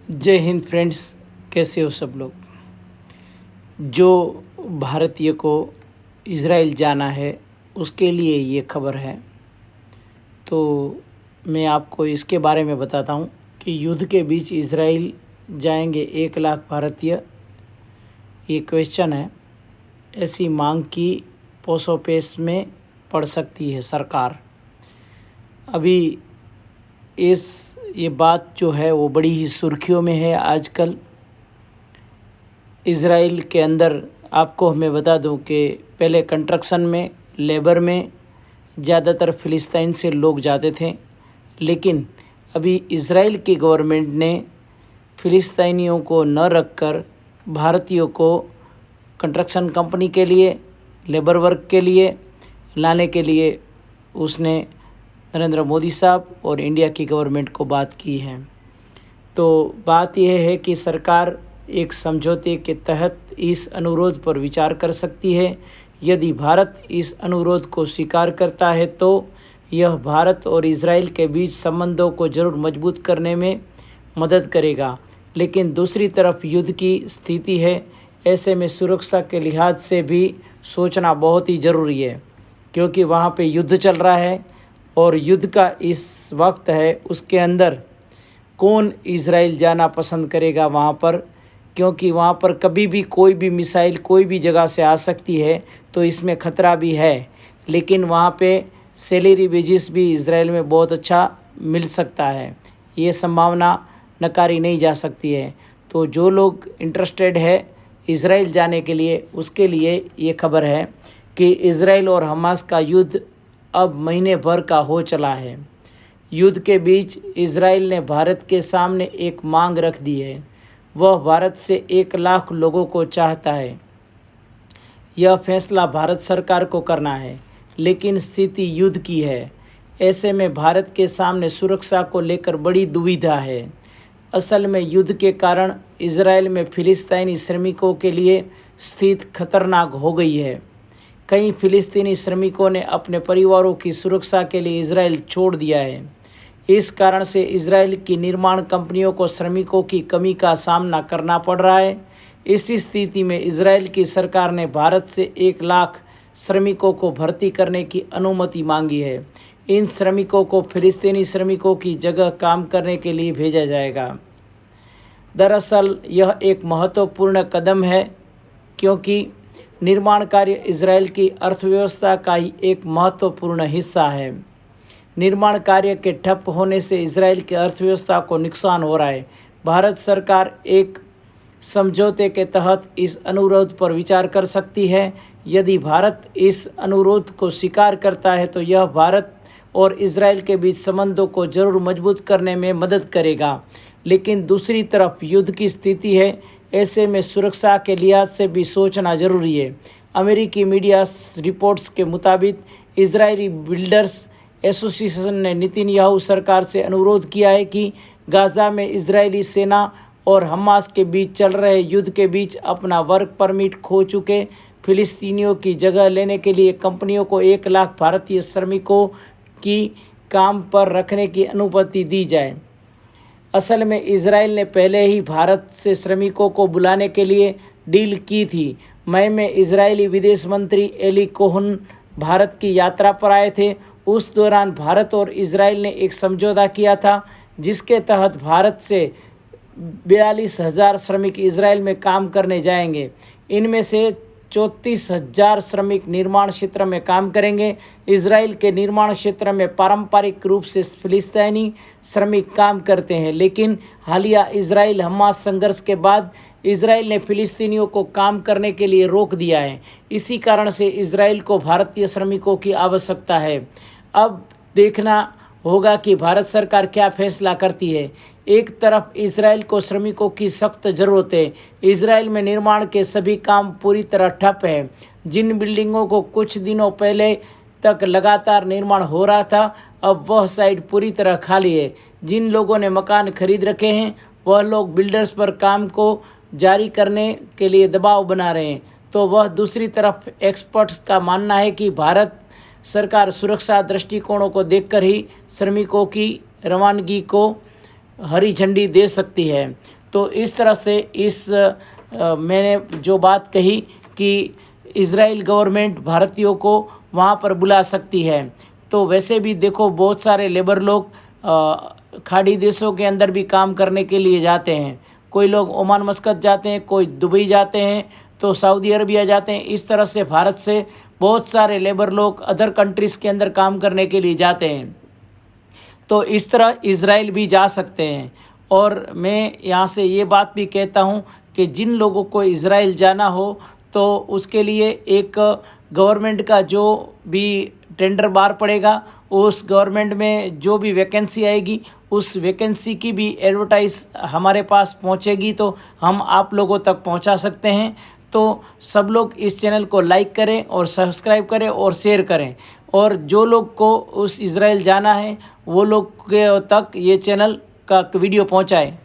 जय हिंद फ्रेंड्स, कैसे हो सब लोग। जो भारतीय को इज़राइल जाना है उसके लिए ये खबर है। तो मैं आपको इसके बारे में बताता हूँ कि युद्ध के बीच इज़राइल जाएंगे 1 लाख भारतीय, ये क्वेश्चन है। ऐसी मांग की पोसोपेस में पड़ सकती है सरकार। अभी ये बात जो है वो बड़ी ही सुर्खियों में है आजकल। इज़राइल के अंदर आपको मैं बता दूं कि पहले कंस्ट्रक्शन में, लेबर में ज़्यादातर फ़िलिस्तीन से लोग जाते थे, लेकिन अभी इज़राइल की गवर्नमेंट ने फ़िलिस्तीनियों को न रखकर भारतीयों को कंस्ट्रक्शन कंपनी के लिए, लेबर वर्क के लिए लाने के लिए उसने नरेंद्र मोदी साहब और इंडिया की गवर्नमेंट को बात की है। तो बात यह है कि सरकार एक समझौते के तहत इस अनुरोध पर विचार कर सकती है। यदि भारत इस अनुरोध को स्वीकार करता है तो यह भारत और इज़राइल के बीच संबंधों को जरूर मजबूत करने में मदद करेगा। लेकिन दूसरी तरफ युद्ध की स्थिति है, ऐसे में सुरक्षा के लिहाज से भी सोचना बहुत ही ज़रूरी है, क्योंकि वहाँ पे युद्ध चल रहा है और युद्ध का इस वक्त है, उसके अंदर कौन इज़राइल जाना पसंद करेगा वहाँ पर, क्योंकि वहाँ पर कभी भी कोई भी मिसाइल कोई भी जगह से आ सकती है, तो इसमें ख़तरा भी है। लेकिन वहाँ पे सैलरी वेजेस भी इज़राइल में बहुत अच्छा मिल सकता है, ये संभावना नकारी नहीं जा सकती है। तो जो लोग इंटरेस्टेड है इज़राइल जाने के लिए, उसके लिए ये खबर है कि इज़राइल और हमास का युद्ध अब महीने भर का हो चला है। युद्ध के बीच इज़राइल ने भारत के सामने एक मांग रख दी है। वह भारत से 1 लाख लोगों को चाहता है। यह फैसला भारत सरकार को करना है, लेकिन स्थिति युद्ध की है। ऐसे में भारत के सामने सुरक्षा को लेकर बड़ी दुविधा है। असल में युद्ध के कारण इज़राइल में फ़िलिस्तीनी श्रमिकों के लिए स्थिति खतरनाक हो गई है। कई फ़िलिस्तीनी श्रमिकों ने अपने परिवारों की सुरक्षा के लिए इज़राइल छोड़ दिया है। इस कारण से इज़राइल की निर्माण कंपनियों को श्रमिकों की कमी का सामना करना पड़ रहा है। इस स्थिति में इज़राइल की सरकार ने भारत से 1 लाख श्रमिकों को भर्ती करने की अनुमति मांगी है। इन श्रमिकों को फ़िलिस्तीनी श्रमिकों की जगह काम करने के लिए भेजा जाएगा। दरअसल यह एक महत्वपूर्ण कदम है, क्योंकि निर्माण कार्य इज़राइल की अर्थव्यवस्था का ही एक महत्वपूर्ण हिस्सा है। निर्माण कार्य के ठप होने से इज़राइल की अर्थव्यवस्था को नुकसान हो रहा है। भारत सरकार एक समझौते के तहत इस अनुरोध पर विचार कर सकती है। यदि भारत इस अनुरोध को स्वीकार करता है तो यह भारत और इज़राइल के बीच संबंधों को जरूर मजबूत करने में मदद करेगा। लेकिन दूसरी तरफ युद्ध की स्थिति है, ऐसे में सुरक्षा के लिहाज से भी सोचना ज़रूरी है। अमेरिकी मीडिया रिपोर्ट्स के मुताबिक इजरायली बिल्डर्स एसोसिएशन ने नेतन्याहू सरकार से अनुरोध किया है कि गाज़ा में इजरायली सेना और हमास के बीच चल रहे युद्ध के बीच अपना वर्क परमिट खो चुके फिलिस्तीनियों की जगह लेने के लिए कंपनियों को 1 लाख भारतीय श्रमिकों की काम पर रखने की अनुमति दी जाए। असल में इजराइल ने पहले ही भारत से श्रमिकों को बुलाने के लिए डील की थी। मई में इजरायली विदेश मंत्री एली कोहन भारत की यात्रा पर आए थे। उस दौरान भारत और इजराइल ने एक समझौता किया था, जिसके तहत भारत से 42,000 श्रमिक इजराइल में काम करने जाएंगे। इनमें से 34,000 श्रमिक निर्माण क्षेत्र में काम करेंगे। इजराइल के निर्माण क्षेत्र में पारंपरिक रूप से फिलिस्तीनी श्रमिक काम करते हैं, लेकिन हालिया इजराइल हमास संघर्ष के बाद इजराइल ने फिलिस्तीनियों को काम करने के लिए रोक दिया है। इसी कारण से इजराइल को भारतीय श्रमिकों की आवश्यकता है। अब देखना होगा कि भारत सरकार क्या फैसला करती है। एक तरफ इजराइल को श्रमिकों की सख्त ज़रूरत है। इजराइल में निर्माण के सभी काम पूरी तरह ठप है। जिन बिल्डिंगों को कुछ दिनों पहले तक लगातार निर्माण हो रहा था, अब वह साइट पूरी तरह खाली है। जिन लोगों ने मकान खरीद रखे हैं, वह लोग बिल्डर्स पर काम को जारी करने के लिए दबाव बना रहे हैं। तो वह दूसरी तरफ एक्सपर्ट्स का मानना है कि भारत सरकार सुरक्षा दृष्टिकोणों को देखकर ही श्रमिकों की रवानगी को हरी झंडी दे सकती है। तो इस तरह से मैंने जो बात कही कि इज़राइल गवर्नमेंट भारतीयों को वहाँ पर बुला सकती है, तो वैसे भी देखो बहुत सारे लेबर लोग खाड़ी देशों के अंदर भी काम करने के लिए जाते हैं। कोई लोग ओमान मस्कत जाते हैं, कोई दुबई जाते हैं, तो सऊदी अरबिया जाते हैं। इस तरह से भारत से बहुत सारे लेबर लोग अदर कंट्रीज़ के अंदर काम करने के लिए जाते हैं। तो इस तरह इज़राइल भी जा सकते हैं। और मैं यहाँ से ये बात भी कहता हूँ कि जिन लोगों को इज़राइल जाना हो तो उसके लिए एक गवर्नमेंट का जो भी टेंडर बाहर पड़ेगा, उस गवर्नमेंट में जो भी वैकेंसी आएगी उस वैकेंसी की भी एडवर्टाइज हमारे पास पहुँचेगी, तो हम आप लोगों तक पहुँचा सकते हैं। तो सब लोग इस चैनल को लाइक करें और सब्सक्राइब करें और शेयर करें। और जो लोग को उस इज़राइल जाना है वो लोग के तक ये चैनल का वीडियो पहुंचाएं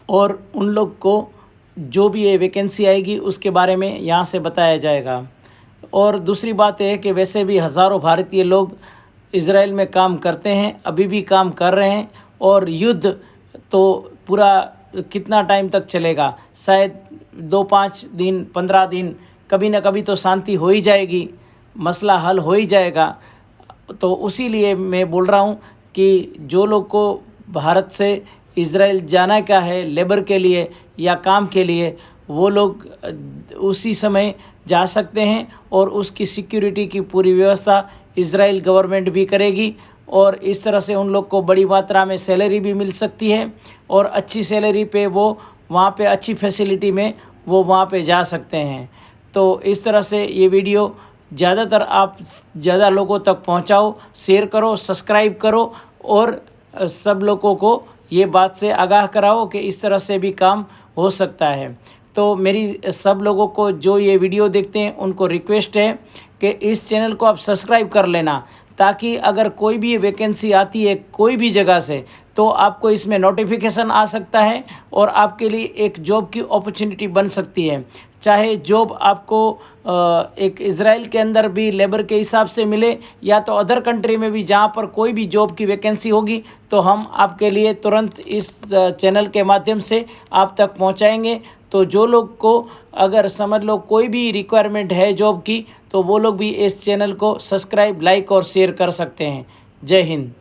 और उन लोग को जो भी ये वैकेंसी आएगी उसके बारे में यहाँ से बताया जाएगा। और दूसरी बात यह है कि वैसे भी हज़ारों भारतीय लोग इज़राइल में काम करते हैं, अभी भी काम कर रहे हैं। और युद्ध तो पूरा कितना टाइम तक चलेगा, शायद 2-5 दिन 15 दिन, कभी ना कभी तो शांति हो ही जाएगी, मसला हल हो ही जाएगा। तो उसी लिए मैं बोल रहा हूँ कि जो लोग को भारत से इज़राइल जाना क्या है लेबर के लिए या काम के लिए, वो लोग उसी समय जा सकते हैं और उसकी सिक्योरिटी की पूरी व्यवस्था इज़राइल गवर्नमेंट भी करेगी। और इस तरह से उन लोग को बड़ी मात्रा में सैलरी भी मिल सकती है और अच्छी सैलरी पे वो वहाँ पे अच्छी फैसिलिटी में वो वहाँ पे जा सकते हैं। तो इस तरह से ये वीडियो ज़्यादातर आप ज़्यादा लोगों तक पहुँचाओ, शेयर करो, सब्सक्राइब करो और सब लोगों को ये बात से आगाह कराओ कि इस तरह से भी काम हो सकता है। तो मेरी सब लोगों को जो ये वीडियो देखते हैं उनको रिक्वेस्ट है कि इस चैनल को आप सब्सक्राइब कर लेना, ताकि अगर कोई भी वैकेंसी आती है कोई भी जगह से तो आपको इसमें नोटिफिकेशन आ सकता है और आपके लिए एक जॉब की अपॉर्चुनिटी बन सकती है। चाहे जॉब आपको एक इज़राइल के अंदर भी लेबर के हिसाब से मिले या तो अदर कंट्री में भी, जहाँ पर कोई भी जॉब की वैकेंसी होगी तो हम आपके लिए तुरंत इस चैनल के माध्यम से आप तक पहुंचाएंगे। तो जो लोग को अगर समझ लो कोई भी रिक्वायरमेंट है जॉब की, तो वो लोग भी इस चैनल को सब्सक्राइब, लाइक और शेयर कर सकते हैं। जय हिंद।